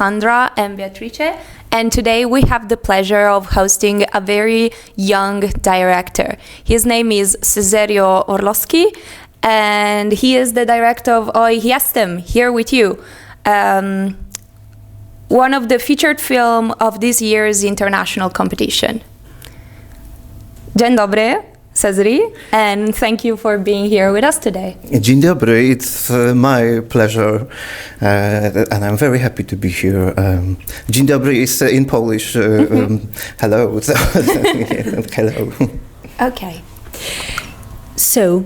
Alessandra and Beatrice, and today we have the pleasure of hosting a very young director. His name is Cezary Orłowski, and he is the director of Oj, jestem, here with you. One of the featured film of this year's international competition. Dzień dobry, Cezary, and thank you for being here with us today. Dzień dobry, it's my pleasure, and I'm very happy to be here. Dzień dobry is in Polish, hello, so, hello. Okay. So,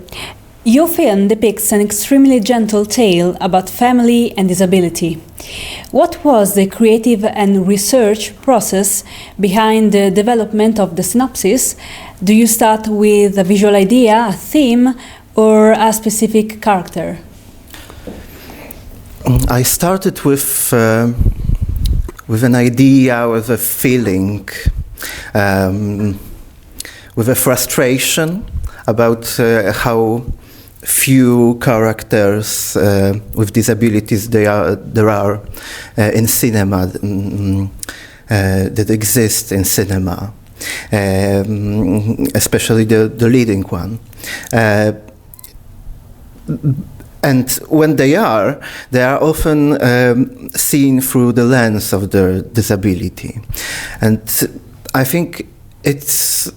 your film depicts an extremely gentle tale about family and disability. What was the creative and research process behind the development of the synopsis? Do you start with a visual idea, a theme, or a specific character? I started with an idea, with a feeling, with a frustration about how few characters with disabilities there are in cinema, that exist in cinema, especially the leading one. And when they are often seen through the lens of their disability. And I think it's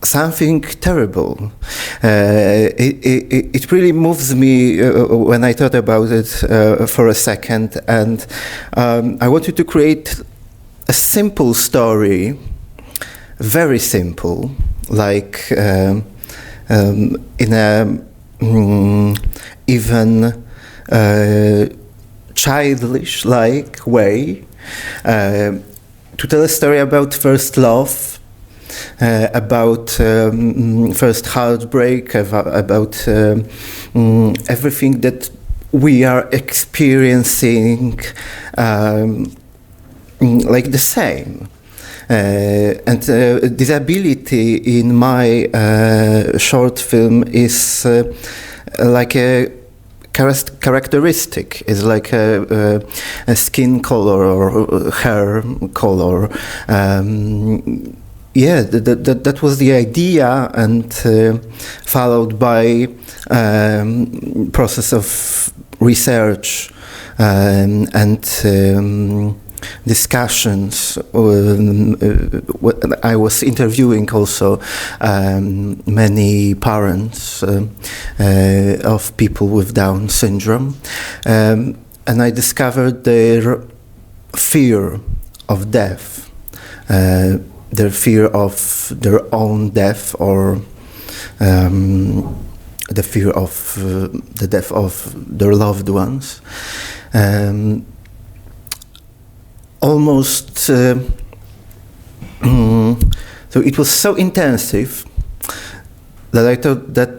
something terrible. It really moves me when I thought about it for a second, and I wanted to create a simple story, very simple, like in a even childish-like way, to tell a story about first love, about first heartbreak, about everything that we are experiencing, like the same. And disability in my short film is like a characteristic, is like a skin color or hair color. Yeah, that was the idea, and followed by process of research and discussions. I was interviewing also many parents of people with Down syndrome, and I discovered their fear of death. Their fear of their own death, or the fear of the death of their loved ones. Almost, so it was so intensive that I thought that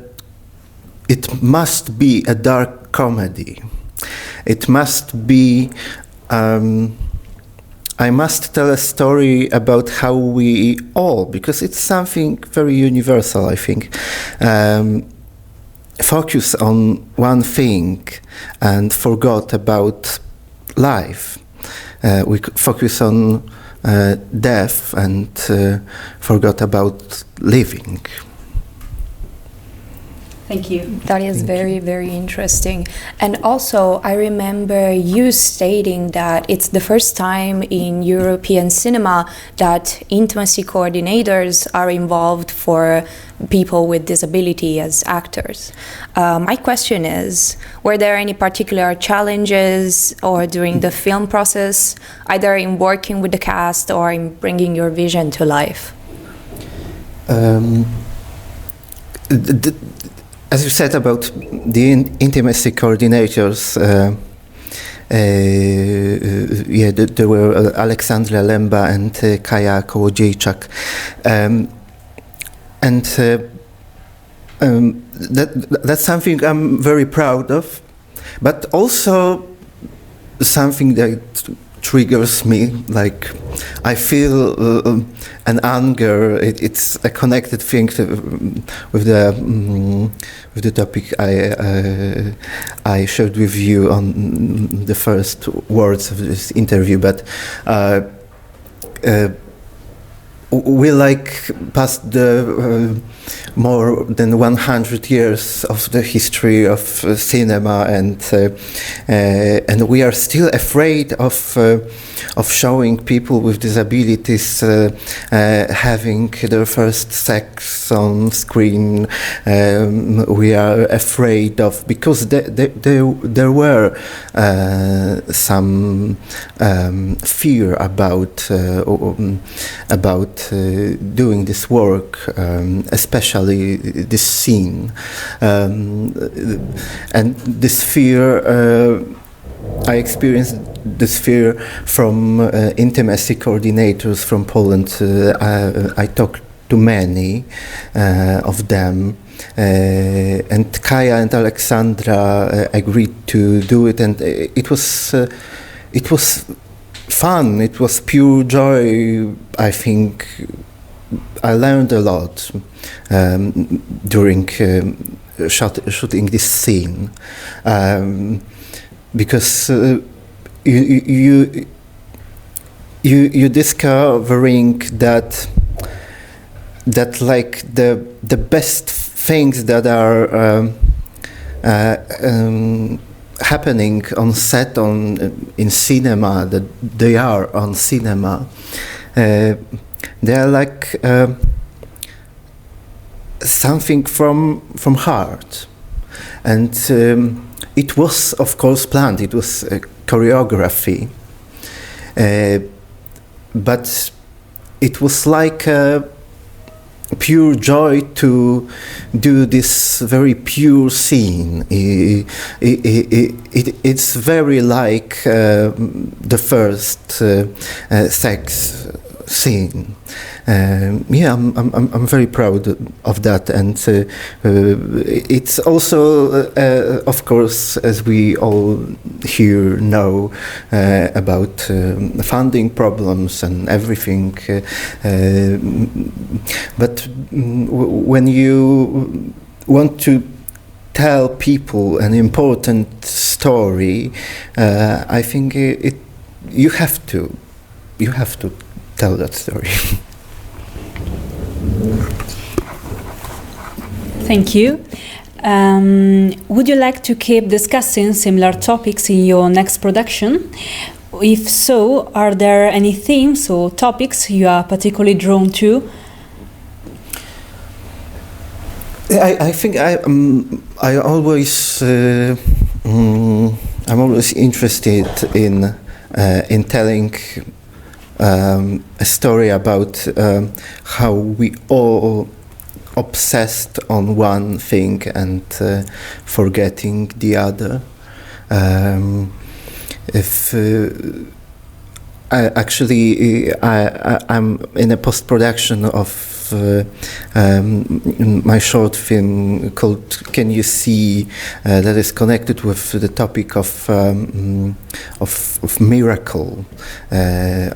it must be a dark comedy. It must be I must tell a story about how we all, because it's something very universal, I think, focus on one thing and forgot about life. We focus on death and forgot about living. Thank you. That is very, very interesting. And also, I remember you stating that it's the first time in European cinema that intimacy coordinators are involved for people with disability as actors. My question is, were there any particular challenges or during the film process, either in working with the cast or in bringing your vision to life? As you said about the intimacy coordinators, yeah, there were Aleksandra Lemba and Kaja Kołodziejczak, and that's something I'm very proud of, but also something that triggers me. Like I feel an anger. It's a connected thing with the topic I shared with you on the first words of this interview. But we like past the more than 100 years of the history of cinema, and we are still afraid of showing people with disabilities having their first sex on screen. We are afraid of, because there were some fear about doing this work, especially this scene, and this fear. I experienced this fear from intimacy coordinators from Poland. I talked to many of them, and Kaja and Alexandra agreed to do it, and it was fun. It was pure joy. I think I learned a lot during shooting this scene, because you discovering that like the best things that are happening on set in cinema, that they are on cinema, they are like something from heart, and it was of course planned. It was a choreography, but it was like a pure joy to do this very pure scene. It's very like the first sex scene. I'm very proud of that, and it's also, of course, as we all here know, about funding problems and everything. But when you want to tell people an important story, I think you have to tell that story. Thank you. Would you like to keep discussing similar topics in your next production? If so, are there any themes or topics you are particularly drawn to? I think I'm always interested in telling a story about how we all obsessed on one thing and forgetting the other. I'm in a post-production of my short film called "Can You See?" That is connected with the topic of miracle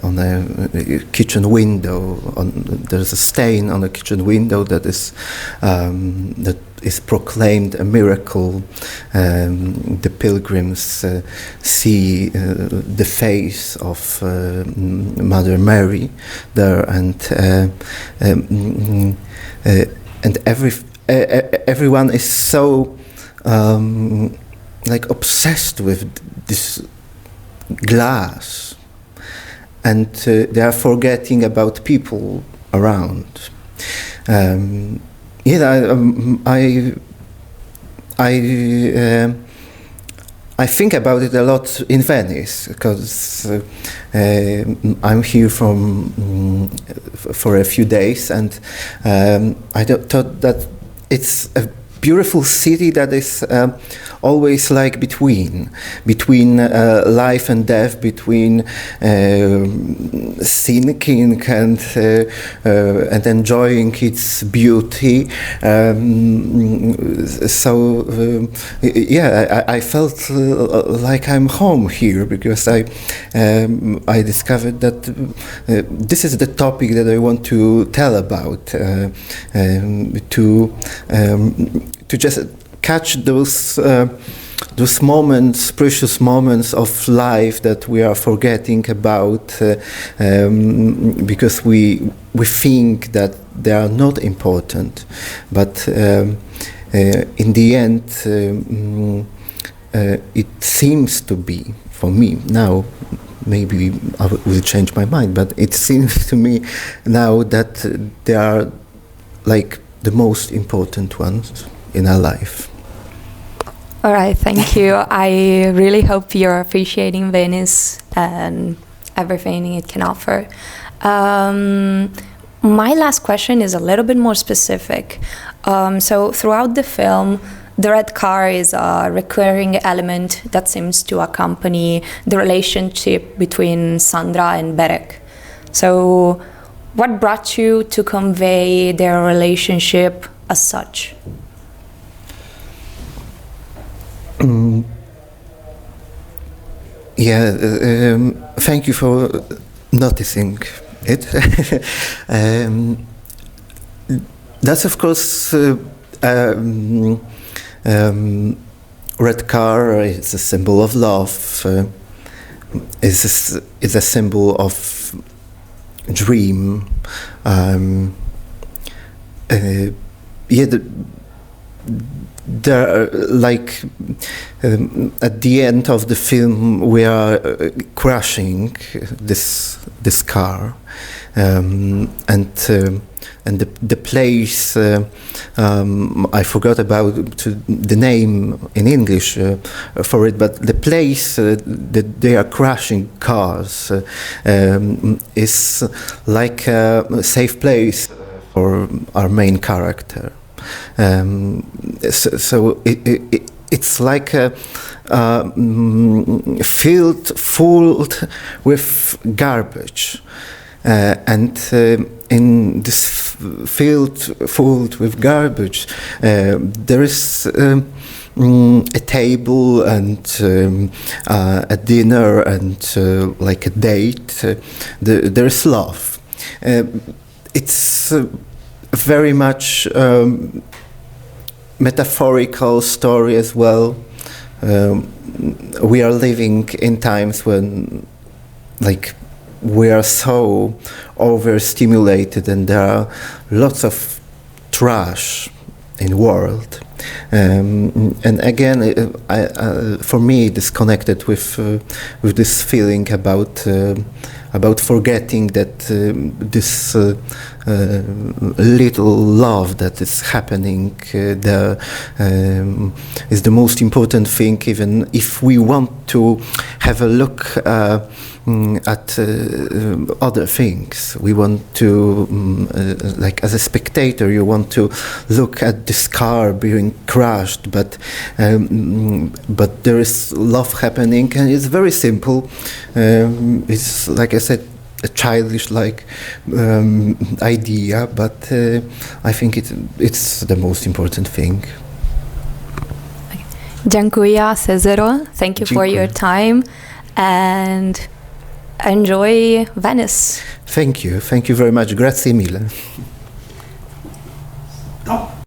on a kitchen window. There's a stain on a kitchen window that is proclaimed a miracle. The pilgrims see the face of Mother Mary there, and everyone is so like obsessed with this glass, and they are forgetting about people around. I think about it a lot in Venice, because I'm here for a few days, and I thought that it's a beautiful city that is always like between life and death, between thinking and enjoying its beauty. I felt like I'm home here, because I discovered that this is the topic that I want to tell about, to just catch those moments, precious moments of life that we are forgetting about, because we think that they are not important, but in the end, it seems to be, for me now. Maybe I will change my mind, but it seems to me now that they are like the most important ones in our life. All right, thank you. I really hope you're appreciating Venice and everything it can offer. My last question is a little bit more specific. So throughout the film, the red car is a recurring element that seems to accompany the relationship between Sandra and Berek. So what brought you to convey their relationship as such? Thank you for noticing it. That's of course red car is a symbol of love. Is a symbol of dream. There, like at the end of the film, we are crashing this car, and the place. I forgot about the name in English for it, but the place that they are crashing cars is like a safe place for our main character. So it's like a field full with garbage, and in this field full with garbage, there is a table and a dinner and like a date. There is love. It's very much metaphorical story as well. We are living in times when, like, we are so overstimulated, and there are lots of trash in the world. And again, for me, it is connected with this feeling about forgetting that this little love that is happening there is the most important thing, even if we want to have a look at other things. We want to, like as a spectator, you want to look at this car being crashed, but there is love happening, and it's very simple. It's, like I said, a childish idea, but I think it's the most important thing. Dziękuję, Cezaro. Thank you for your time, and enjoy Venice. Thank you very much. Grazie mille. No.